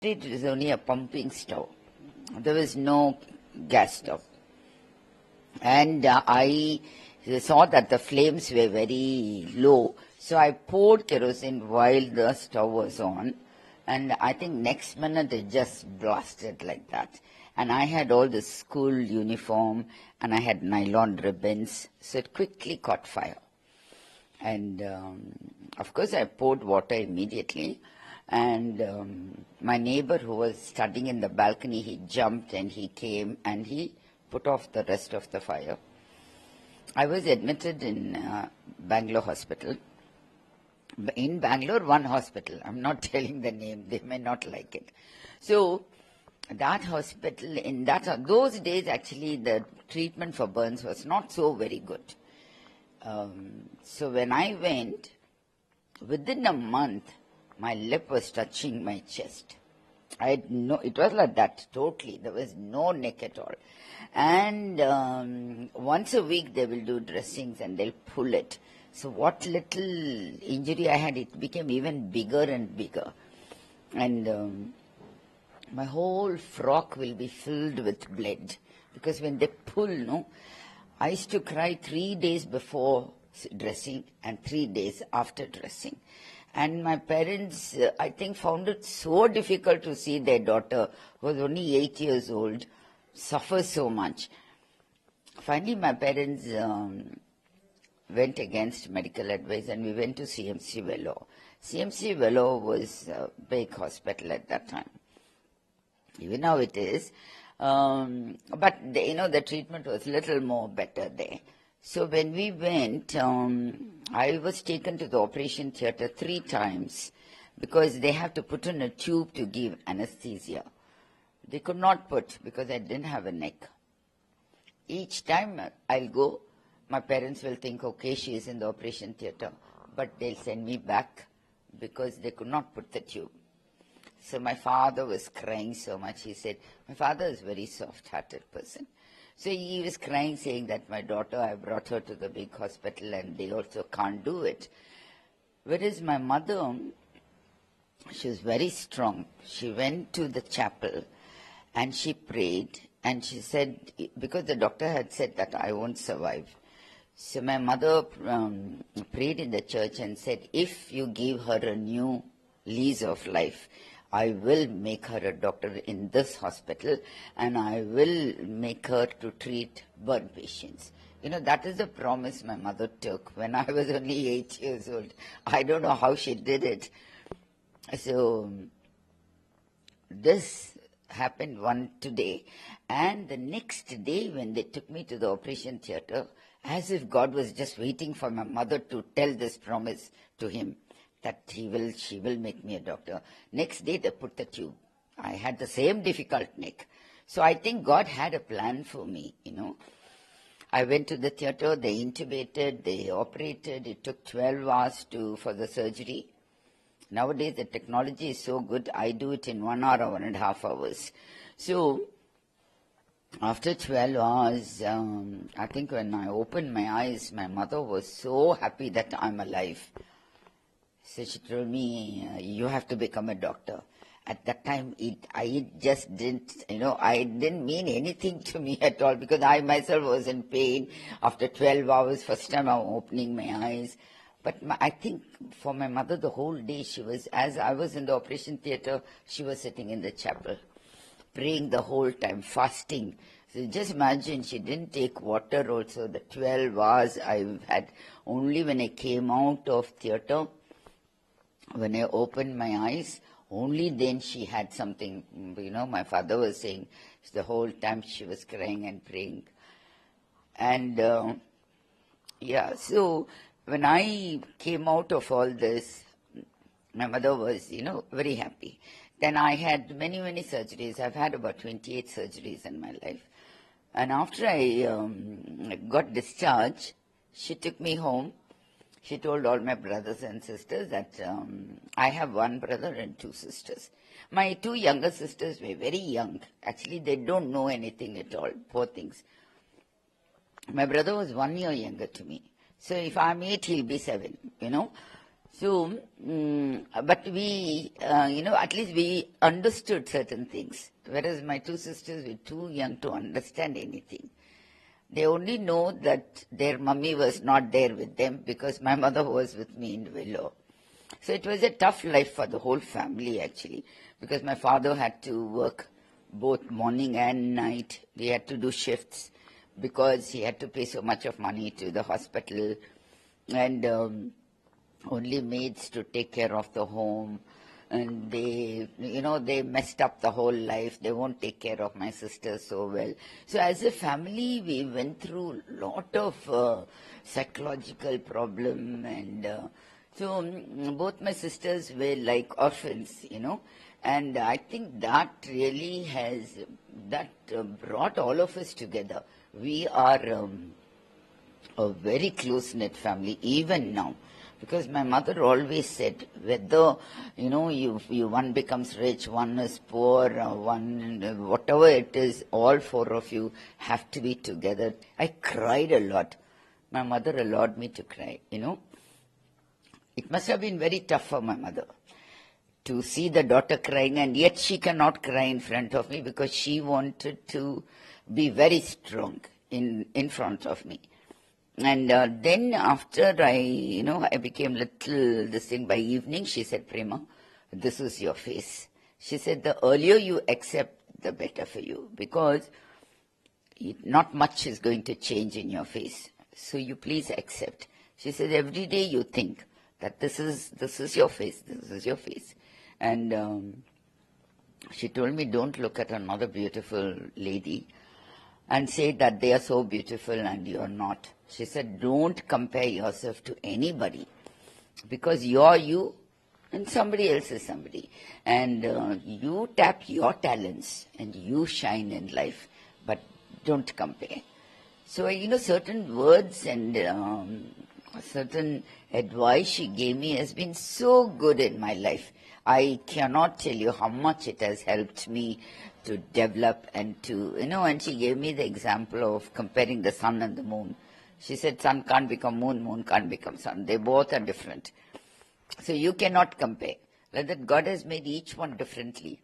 It was only a pumping stove. There was no gas stove. And I saw that the flames were very low, so I poured kerosene while the stove was on, and I think next minute it just blasted like that. And I had all the school uniform, and I had nylon ribbons, so it quickly caught fire. And of course I poured water immediately, and my neighbor who was studying in the balcony, he jumped and he came and he put off the rest of the fire. I was admitted in Bangalore hospital. In Bangalore, one hospital. I'm not telling the name. They may not like it. So that hospital, in those days, actually, the treatment for burns was not so very good. So when I went, within a month, my lip was touching my chest. It was like that, totally. There was no neck at all. And once a week they will do dressings and they'll pull it. So what little injury I had, it became even bigger and bigger. And my whole frock will be filled with blood. Because when they pull, I used to cry 3 days before dressing and 3 days after dressing. And my parents, I think, found it so difficult to see their daughter, who was only 8 years old, suffer so much. Finally, my parents went against medical advice and we went to CMC Vellore. CMC Vellore was a big hospital at that time. Even now it is. But, the treatment was a little more better there. So when we went, I was taken to the operation theatre 3 times because they have to put in a tube to give anesthesia. They could not put because I didn't have a neck. Each time I'll go, my parents will think, okay, she is in the operation theatre, but they'll send me back because they could not put the tube. So my father was crying so much. He said, my father is a very soft-hearted person. So he was crying, saying that my daughter, I brought her to the big hospital and they also can't do it. Whereas my mother, she was very strong. She went to the chapel and she prayed and she said, because the doctor had said that I won't survive. So my mother prayed in the church and said, if you give her a new lease of life, I will make her a doctor in this hospital and I will make her to treat burn patients. That is the promise my mother took when I was only 8 years old. I don't know how she did it. So this happened one today, and the next day when they took me to the operation theatre, as if God was just waiting for my mother to tell this promise to him, that she will make me a doctor. Next day they put the tube. I had the same difficult neck. So I think God had a plan for me, I went to the theatre, they intubated, they operated. It took 12 hours for the surgery. Nowadays the technology is so good, I do it in 1 hour or 1.5 hours. So after 12 hours, I think when I opened my eyes, my mother was so happy that I'm alive. So she told me, you have to become a doctor. At that time, I just didn't, I didn't mean anything to me at all because I myself was in pain. After 12 hours, first time I'm opening my eyes. But I think for my mother, the whole day as I was in the operation theatre, she was sitting in the chapel, praying the whole time, fasting. So just imagine, she didn't take water also. The 12 hours I had, only when I came out of theatre, when I opened my eyes, only then she had something. My father was saying the whole time she was crying and praying. And so when I came out of all this, my mother was, very happy. Then I had many, many surgeries. I've had about 28 surgeries in my life. And after I got discharged, she took me home. She told all my brothers and sisters that I have 1 brother and 2 sisters. My 2 younger sisters were very young. Actually, they don't know anything at all, poor things. My brother was 1 year younger to me. So if I'm 8, he'll be 7, So, but we, at least we understood certain things, whereas my two sisters were too young to understand anything. They only know that their mummy was not there with them because my mother was with me in Vellore. So it was a tough life for the whole family actually, because my father had to work both morning and night. We had to do shifts because he had to pay so much of money to the hospital, and only maids to take care of the home. And they, they messed up the whole life. They won't take care of my sisters so well. So as a family, we went through a lot of psychological problem, and so both my sisters were like orphans, and I think that really brought all of us together. We are a very close-knit family, even now. Because my mother always said, whether, one becomes rich, one is poor, whatever it is, all four of you have to be together. I cried a lot. My mother allowed me to cry, It must have been very tough for my mother to see the daughter crying, and yet she cannot cry in front of me because she wanted to be very strong in front of me. And then after I became little this thing, by evening, she said, Prema, this is your face. She said, the earlier you accept, the better for you, because not much is going to change in your face. So you please accept. She said, every day you think that this is your face, this is your face. And she told me, don't look at another beautiful lady and say that they are so beautiful and you are not. She said, don't compare yourself to anybody, because you are you and somebody else is somebody. And you tap your talents and you shine in life, but don't compare. So, certain words and certain advice she gave me has been so good in my life. I cannot tell you how much it has helped me to develop and to, and she gave me the example of comparing the sun and the moon. She said, sun can't become moon, moon can't become sun. They both are different. So you cannot compare. Like that, God has made each one differently.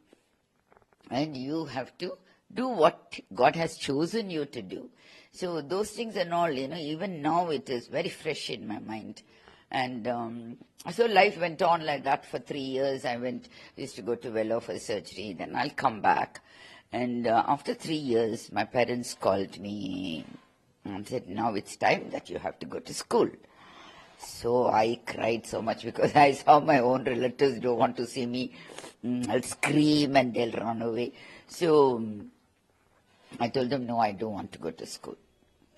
And you have to do what God has chosen you to do. So those things and all, even now it is very fresh in my mind. And so life went on like that for 3 years. Used to go to Vellore for surgery, then I'll come back. And after 3 years, my parents called me and said, now it's time that you have to go to school. So I cried so much because I saw my own relatives don't want to see me. I'll scream and they'll run away. So I told them, no, I don't want to go to school.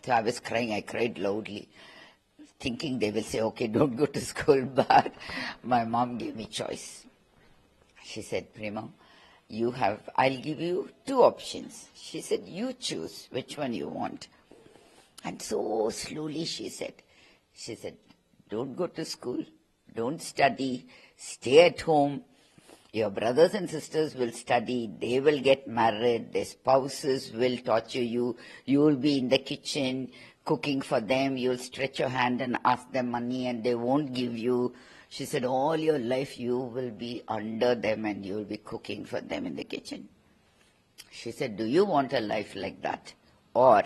So I was crying. I cried loudly, thinking they will say, okay, don't go to school. But my mom gave me choice. She said, Prema, I'll give you 2 options. She said, you choose which one you want. And so slowly she said, don't go to school, don't study, stay at home. Your brothers and sisters will study, they will get married, their spouses will torture you, you will be in the kitchen cooking for them, you'll stretch your hand and ask them money and they won't give you. She said, all your life you will be under them and you will be cooking for them in the kitchen. She said, do you want a life like that? Or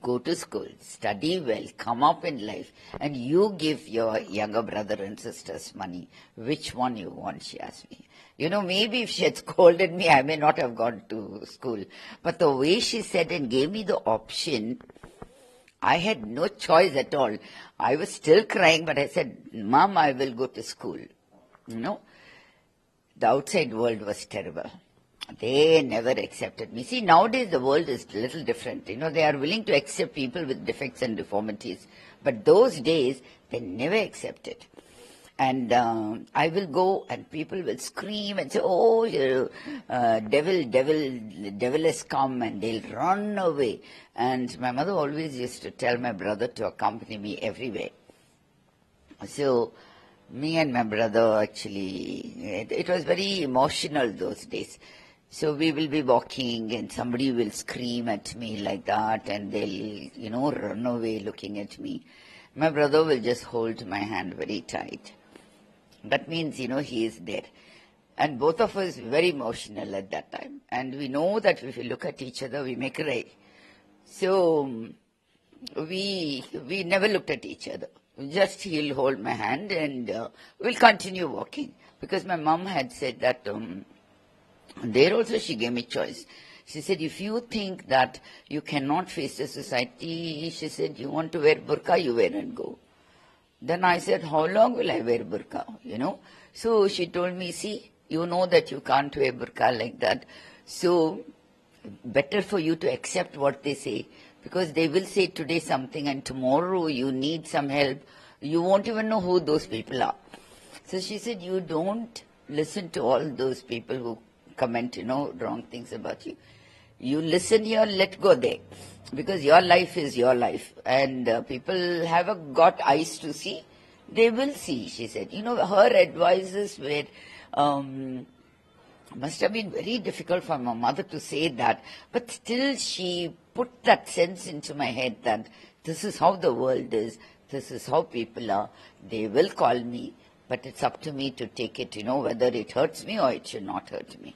go to school, study well, come up in life, and you give your younger brother and sisters money. Which one you want, she asked me. Maybe if she had scolded me, I may not have gone to school. But the way she said and gave me the option, I had no choice at all. I was still crying, but I said, Mom, I will go to school. The outside world was terrible. They never accepted me. See, nowadays the world is a little different. They are willing to accept people with defects and deformities. But those days, they never accepted. And I will go and people will scream and say, oh, devil has come, and they'll run away. And my mother always used to tell my brother to accompany me everywhere. So me and my brother actually, it was very emotional those days. So we will be walking and somebody will scream at me like that and they'll, run away looking at me. my brother will just hold my hand very tight. That means, he is there. And both of us very emotional at that time. And we know that if we look at each other, we may cry. So we never looked at each other. Just he'll hold my hand and we'll continue walking. Because my mom had said that there also she gave me choice. She said, if you think that you cannot face the society, she said, you want to wear burqa, you wear and go. Then I said, how long will I wear burqa, So she told me, see, you know that you can't wear burqa like that. So better for you to accept what they say, because they will say today something and tomorrow you need some help. You won't even know who those people are. So she said, you don't listen to all those people who comment, wrong things about you. You listen here, let go there. Because your life is your life. And people have got eyes to see. They will see, she said. Her advices were, must have been very difficult for my mother to say that. But still she put that sense into my head that this is how the world is. This is how people are. They will call me. But it's up to me to take it, whether it hurts me or it should not hurt me.